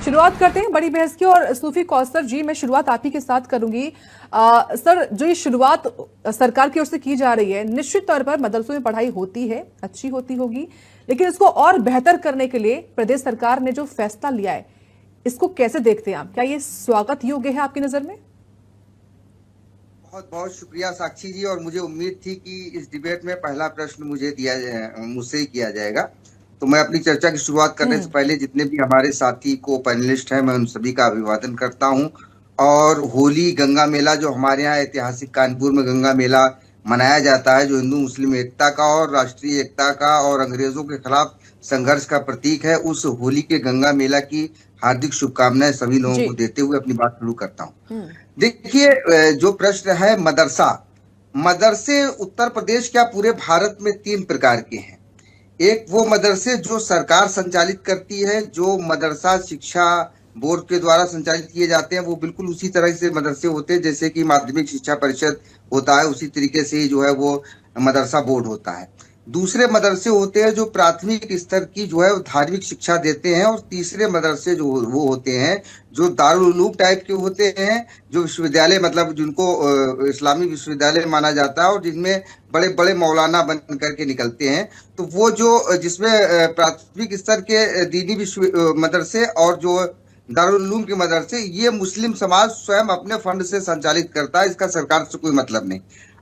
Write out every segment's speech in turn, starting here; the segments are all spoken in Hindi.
शुरुआत करते हैं बड़ी बहस की। और सूफी कौसर जी, मैं शुरुआत आप ही के साथ करूंगी। सर, जो ये शुरुआत सरकार की ओर से की जा रही है, निश्चित तौर पर मदरसों में पढ़ाई होती है, अच्छी होती होगी, लेकिन इसको और बेहतर करने के लिए प्रदेश सरकार ने जो फैसला लिया है, इसको कैसे देखते हैं आप? क्या ये स्वागत योग्य है आपकी नजर में? बहुत बहुत शुक्रिया साक्षी जी। और मुझे उम्मीद थी कि इस डिबेट में पहला प्रश्न मुझसे ही किया जाएगा। तो मैं अपनी चर्चा की शुरुआत करने से पहले जितने भी हमारे साथी को पैनलिस्ट हैं, मैं उन सभी का अभिवादन करता हूं। और होली गंगा मेला जो हमारे यहाँ ऐतिहासिक कानपुर में गंगा मेला मनाया जाता है, जो हिंदू मुस्लिम एकता का और राष्ट्रीय एकता का और अंग्रेजों के खिलाफ संघर्ष का प्रतीक है, उस होली के गंगा मेला की हार्दिक शुभकामनाएं सभी लोगों को देते हुए अपनी बात शुरू करता हूँ। देखिए, जो प्रश्न है मदरसे उत्तर प्रदेश क्या पूरे भारत में 3 प्रकार के हैं। एक वो मदरसे जो सरकार संचालित करती है, जो मदरसा शिक्षा बोर्ड के द्वारा संचालित किए जाते हैं, वो बिल्कुल उसी तरह से मदरसे होते हैं जैसे कि माध्यमिक शिक्षा परिषद होता है, उसी तरीके से ही जो है वो मदरसा बोर्ड होता है। दूसरे मदरसे होते हैं जो प्राथमिक स्तर की जो है धार्मिक शिक्षा देते हैं। और तीसरे मदरसे जो वो होते हैं जो दारुल उलूम टाइप के होते हैं, जो विश्वविद्यालय मतलब जिनको इस्लामी विश्वविद्यालय माना जाता है और जिनमें बड़े बड़े मौलाना बन करके निकलते हैं। तो वो जो जिसमें प्राथमिक स्तर के दीनी विश्व मदरसे और जो दारुल उलूम के मदरसे, ये मुस्लिम समाज स्वयं अपने फंड से संचालित करता है, इसका सरकार से कोई मतलब नहीं।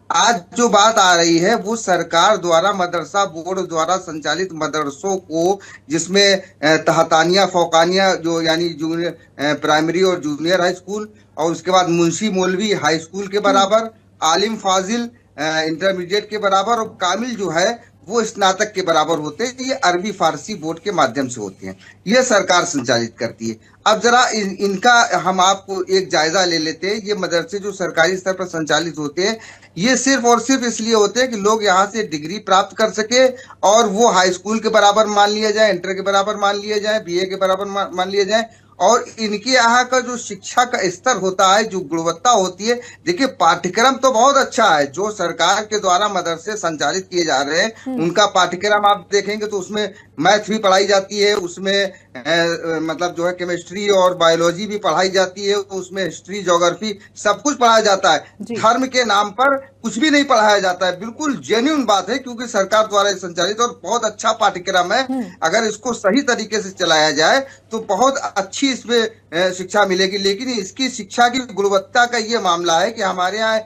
आज जो बात आ रही है वो सरकार द्वारा मदरसा बोर्ड द्वारा संचालित मदरसों को, जिसमें तहतानिया फौकानिया जो यानी जूनियर प्राइमरी और जूनियर हाई स्कूल, और उसके बाद मुंशी मौलवी हाई स्कूल के बराबर, आलिम फाजिल इंटरमीडिएट के बराबर, और कामिल जो है वो स्नातक के बराबर होते हैं। ये अरबी फारसी बोर्ड के माध्यम से होते हैं, ये सरकार संचालित करती है। अब जरा इनका हम आपको एक जायजा ले लेते हैं। ये मदरसे जो सरकारी स्तर पर संचालित होते हैं, ये सिर्फ और सिर्फ इसलिए होते हैं कि लोग यहाँ से डिग्री प्राप्त कर सके और वो हाई स्कूल के बराबर मान लिए जाए, इंटर के बराबर मान लिए जाए, बीए के बराबर मान लिए जाए। और इनके यहाँ का जो शिक्षा का स्तर होता है, जो गुणवत्ता होती है, देखिए पाठ्यक्रम तो बहुत अच्छा है जो सरकार के द्वारा मदरसे संचालित किए जा रहे हैं। उनका पाठ्यक्रम आप देखेंगे तो उसमें मैथ भी पढ़ाई जाती है, उसमें मतलब जो है केमिस्ट्री और बायोलॉजी भी पढ़ाई जाती है, उसमें हिस्ट्री ज्योग्राफी सब कुछ पढ़ाया जाता है। धर्म के नाम पर कुछ भी नहीं पढ़ाया जाता है। बिल्कुल जेन्युइन बात है, क्योंकि सरकार द्वारा संचालित और बहुत अच्छा पाठ्यक्रम है। अगर इसको सही तरीके से चलाया जाए तो बहुत अच्छी इसमें शिक्षा मिलेगी। लेकिन इसकी शिक्षा की गुणवत्ता का ये मामला है कि हमारे यहाँ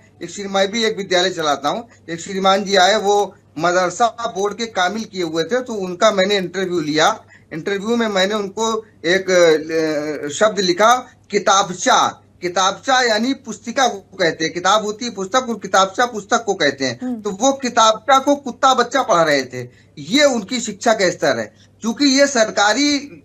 मैं भी एक विद्यालय चलाता हूँ, एक श्रीमान जी आए, वो मदरसा बोर्ड के कामिल किए हुए थे, तो उनका मैंने इंटरव्यू लिया। इंटरव्यू में मैंने उनको एक शब्द लिखा, किताबचा। किताबचा यानी पुस्तिका को कहते हैं, किताब होती है पुस्तक, और किताबचा पुस्तक को कहते हैं। तो वो किताबचा को कुत्ता बच्चा पढ़ रहे थे। ये उनकी शिक्षा का स्तर है। क्योंकि ये सरकारी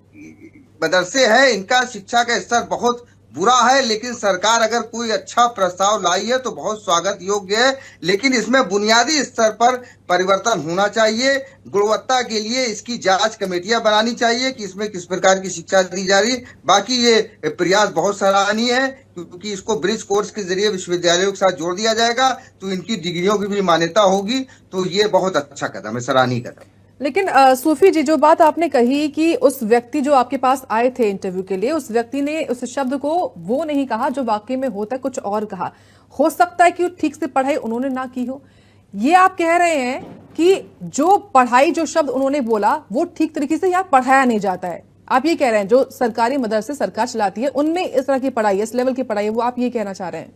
मदरसे है, इनका शिक्षा का स्तर बहुत बुरा है। लेकिन सरकार अगर कोई अच्छा प्रस्ताव लाई है तो बहुत स्वागत योग्य है, लेकिन इसमें बुनियादी स्तर पर परिवर्तन होना चाहिए। गुणवत्ता के लिए इसकी जांच कमेटियां बनानी चाहिए कि इसमें किस प्रकार की शिक्षा दी जा रही है। बाकी ये प्रयास बहुत सराहनीय है, क्योंकि इसको ब्रिज कोर्स के जरिए विश्वविद्यालयों के साथ जोड़ दिया जाएगा तो इनकी डिग्रियों की भी मान्यता होगी। तो ये बहुत अच्छा कदम है, सराहनीय कदम। लेकिन सूफी जी, जो बात आपने कही कि उस व्यक्ति जो आपके पास आए थे इंटरव्यू के लिए, उस व्यक्ति ने उस शब्द को वो नहीं कहा जो वाकई में होता है, कुछ और कहा। हो सकता है कि ठीक से पढ़ाई उन्होंने ना की हो। ये आप कह रहे हैं कि जो पढ़ाई, जो शब्द उन्होंने बोला, वो ठीक तरीके से यहाँ पढ़ाया नहीं जाता है। आप ये कह रहे हैं जो सरकारी मदरसे सरकार चलाती है उनमें इस तरह की पढ़ाई, इस लेवल की पढ़ाई है, वो आप ये कहना चाह रहे हैं?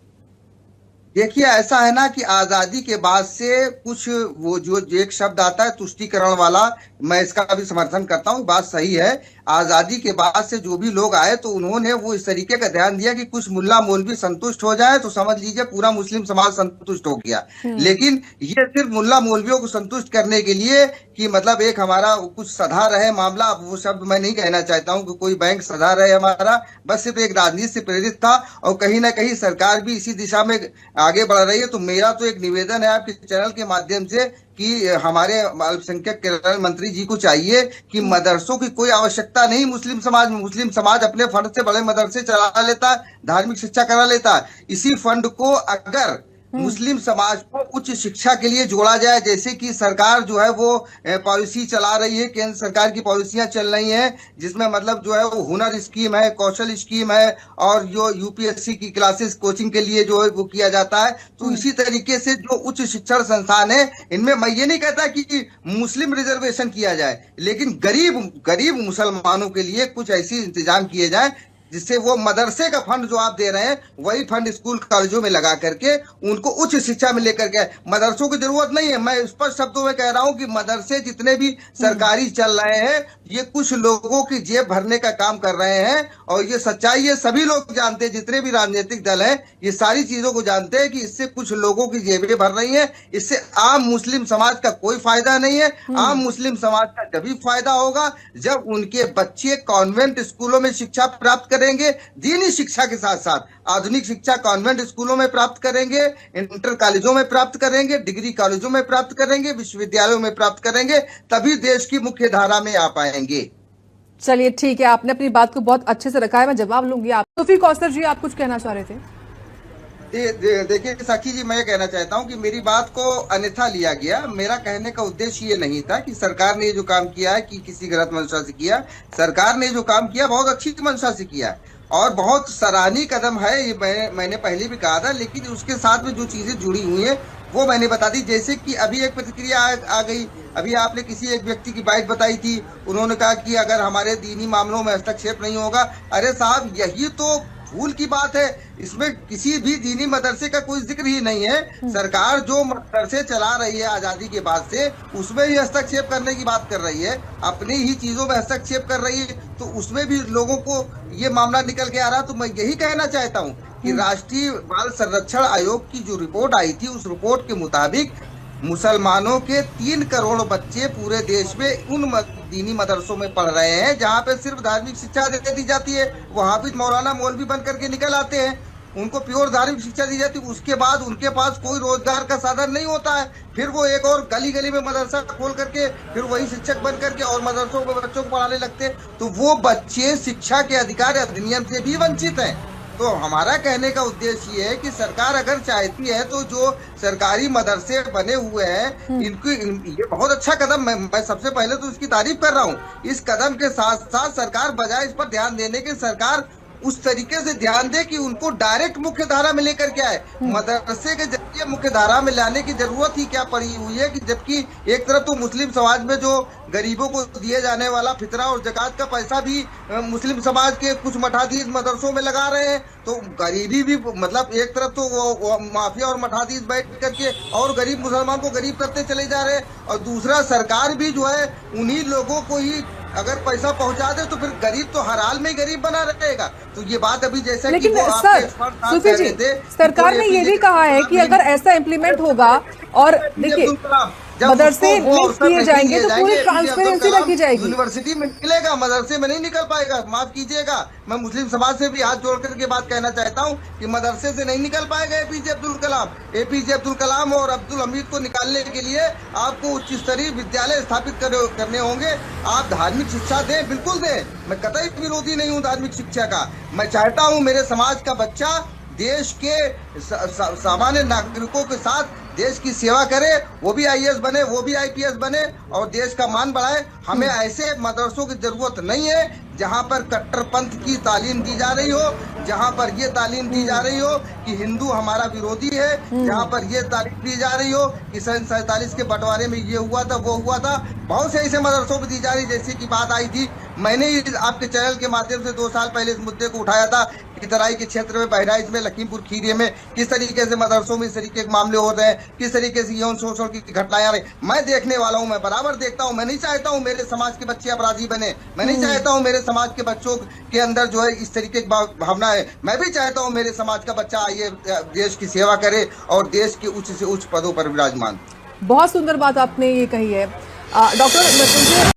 देखिए, ऐसा है ना कि आजादी के बाद से कुछ वो जो एक शब्द आता है तुष्टीकरण वाला, मैं इसका भी समर्थन करता हूँ, बात सही है। आजादी के बाद से जो भी लोग आए तो उन्होंने वो इस तरीके का ध्यान दिया कि कुछ मुल्ला मौलवी संतुष्ट हो जाए तो समझ लीजिए पूरा मुस्लिम समाज संतुष्ट हो गया। लेकिन ये सिर्फ मुल्ला मौलवियों को संतुष्ट करने के लिए कि मतलब एक हमारा कुछ सधा रहे मामला, वो शब्द मैं नहीं कहना चाहता हूँ कि कोई बैंक सधा रहे हमारा, बस सिर्फ एक राजनीति से प्रेरित था। और कहीं ना कहीं सरकार भी इसी दिशा में आगे बढ़ रही है। तो मेरा तो एक निवेदन है आपके चैनल के माध्यम से कि हमारे अल्पसंख्यक कल्याण मंत्री जी को चाहिए कि मदरसों की कोई आवश्यकता नहीं मुस्लिम समाज में। मुस्लिम समाज अपने फंड से बड़े मदरसे चला लेता है, धार्मिक शिक्षा करा लेता है। इसी फंड को अगर मुस्लिम समाज को उच्च शिक्षा के लिए जोड़ा जाए। जैसे कि सरकार जो है वो पॉलिसी चला रही है, केंद्र सरकार की पॉलिसियां चल रही हैं, जिसमें मतलब जो है वो हुनर स्कीम है, कौशल स्कीम है, और जो यूपीएससी की क्लासेस कोचिंग के लिए जो है वो किया जाता है। तो इसी तरीके से जो उच्च शिक्षण संस्थान है, इनमें मैं ये नहीं कहता कि मुस्लिम रिजर्वेशन किया जाए, लेकिन गरीब मुसलमानों के लिए कुछ ऐसी इंतजाम किए जाए जिससे वो मदरसे का फंड जो आप दे रहे हैं वही फंड स्कूल कॉलेजों में लगा करके उनको उच्च शिक्षा में लेकर के। मदरसों की जरूरत नहीं है, मैं स्पष्ट शब्दों में कह रहा हूं कि मदरसे जितने भी सरकारी चल रहे हैं ये कुछ लोगों की जेब भरने का काम कर रहे हैं, और ये सच्चाई है, सभी लोग जानते हैं, जितने भी राजनीतिक दल हैं ये सारी चीजों को जानते हैं कि इससे कुछ लोगों की जेबें भर रही हैं। इससे आम मुस्लिम समाज का कोई फायदा नहीं है। आम मुस्लिम समाज का तभी फायदा होगा जब उनके बच्चे कॉन्वेंट स्कूलों में शिक्षा प्राप्त करेंगे, दीनी शिक्षा के साथ साथ आधुनिक शिक्षा कॉन्वेंट स्कूलों में प्राप्त करेंगे, इंटर कॉलेजों में प्राप्त करेंगे, डिग्री कॉलेजों में प्राप्त करेंगे, विश्वविद्यालयों में प्राप्त करेंगे, तभी देश की मुख्य धारा में आ पाएंगे। चलिए ठीक है, आपने अपनी बात को बहुत अच्छे से रखा है, मैं जवाब लूंगी। आप सूफी कौसर जी, आप कुछ कहना चाह रहे थे? देखिए साक्षी जी, मैं ये कहना चाहता हूं कि मेरी बात को अन्यथा लिया गया। मेरा कहने का उद्देश्य ये नहीं था कि सरकार ने जो काम किया है कि किसी गलत मंशा से किया। सरकार ने जो काम किया बहुत अच्छी मंशा से किया और बहुत सराहनीय कदम है, ये मैंने पहले भी कहा था, लेकिन उसके साथ में जो चीजें जुड़ी हुई हैं वो मैंने बता दी। जैसे कि अभी एक प्रतिक्रिया आ गई, अभी आपने किसी एक व्यक्ति की बात बताई थी, उन्होंने कहा कि अगर हमारे दीनी मामलों में हस्तक्षेप नहीं होगा। अरे साहब, यही तो भूल की बात है, इसमें किसी भी दीनी मदरसे का कोई जिक्र ही नहीं है। सरकार जो मदरसे चला रही है आजादी के बाद से, उसमें ही हस्तक्षेप करने की बात कर रही है, अपनी ही चीजों में हस्तक्षेप कर रही है, तो उसमें भी लोगों को ये मामला निकल के आ रहा। तो मैं यही कहना चाहता हूँ कि राष्ट्रीय बाल संरक्षण आयोग की जो रिपोर्ट आई थी, उस रिपोर्ट के मुताबिक मुसलमानों के 3 करोड़ बच्चे पूरे देश में उन दीनी मदरसों में पढ़ रहे हैं जहां पे सिर्फ धार्मिक शिक्षा दे दी जाती है। वो हाफिज मौलाना मौलवी बन करके निकल आते हैं, उनको प्योर धार्मिक शिक्षा दी जाती है। उसके बाद उनके पास कोई रोजगार का साधन नहीं होता है, फिर वो एक और गली गली में मदरसा खोल करके फिर वही शिक्षक बन करके और मदरसों में बच्चों को पढ़ाने लगते हैं। तो वो बच्चे शिक्षा के अधिकार अधिनियम से भी वंचित हैं। तो हमारा कहने का उद्देश्य ये है कि सरकार अगर चाहती है तो जो सरकारी मदरसे बने हुए हैं ये बहुत अच्छा कदम है, मैं सबसे पहले तो इसकी तारीफ कर रहा हूँ। इस कदम के साथ साथ सरकार बजाय इस पर ध्यान देने के, सरकार उस तरीके से ध्यान दे कि उनको डायरेक्ट मुख्य धारा में लेकर के आए। मदरसे के जरिए मुख्य धारा में लाने की जरूरत ही क्या पड़ी हुई है कि जबकि एक तरफ तो मुस्लिम समाज में जो गरीबों को दिए जाने वाला फितरा और ज़कात का पैसा भी मुस्लिम समाज के कुछ मठाधीश मदरसों में लगा रहे हैं, तो गरीबी भी मतलब एक तरफ तो वो माफिया और मठाधीश बैठ करके और गरीब मुसलमान को गरीब करते चले जा रहे हैं, और दूसरा सरकार भी जो है उन्हीं लोगों को ही अगर पैसा पहुंचा दे तो फिर गरीब तो हर हाल में गरीब बना रहेगा। तो ये बात अभी जैसा कि वो सर सूफी जी, सरकार ने ये भी कहा है कि अगर ऐसा इम्प्लीमेंट होगा और देखिए मदरसे किए जाएंगे तो पूरी ट्रांसपेरेंसी रखी जाएगी। यूनिवर्सिटी में निकलेगा, मदरसे में नहीं निकल पाएगा। माफ कीजिएगा, मैं मुस्लिम समाज से भी हाथ जोड़ करके बात कहना चाहता हूं कि मदरसे से नहीं निकल पाएगा एपीजे अब्दुल कलाम। एपीजे अब्दुल कलाम और अब्दुल हमीद को निकालने के लिए आपको उच्च स्तरीय विद्यालय स्थापित करने होंगे। आप धार्मिक शिक्षा दें, बिल्कुल दें, मैं कतई विरोधी नहीं हूँ धार्मिक शिक्षा का। मैं चाहता हूँ मेरे समाज का बच्चा देश के सामान्य नागरिकों के साथ देश की सेवा करे, वो भी आईएएस बने, वो भी आईपीएस बने और देश का मान बढ़ाए। हमें ऐसे मदरसों की जरूरत नहीं है जहां पर कट्टरपंथ की तालीम दी जा रही हो, जहां पर ये तालीम दी जा रही हो कि हिंदू हमारा विरोधी है, जहां पर ये तालीम दी जा रही हो कि सन 47 के बंटवारे में ये हुआ था, वो हुआ था। बहुत से ऐसे मदरसों में दी जा रही, जैसे की बात आई थी, मैंने आपके चैनल के माध्यम से 2 साल पहले इस मुद्दे को उठाया था कि तराई के क्षेत्र में, बहराइच में, लखीमपुर खीरी में किस तरीके से मदरसों में इस तरीके के मामले हो रहे हैं, किस तरीके से यौन शोषण की घटनाएं आ रही। मैं देखने वाला हूं, मैं बराबर देखता हूं। मैं नहीं चाहता हूं मेरे समाज के बच्चे अपराधी बने, मैं नहीं चाहता हूं मेरे समाज के बच्चों के अंदर जो है इस तरीके की भावना है। मैं भी चाहता हूं मेरे समाज का बच्चा आइए देश की सेवा करे और देश के उच्च से उच्च पदों पर विराजमान। बहुत सुंदर बात आपने ये कही है डॉक्टर।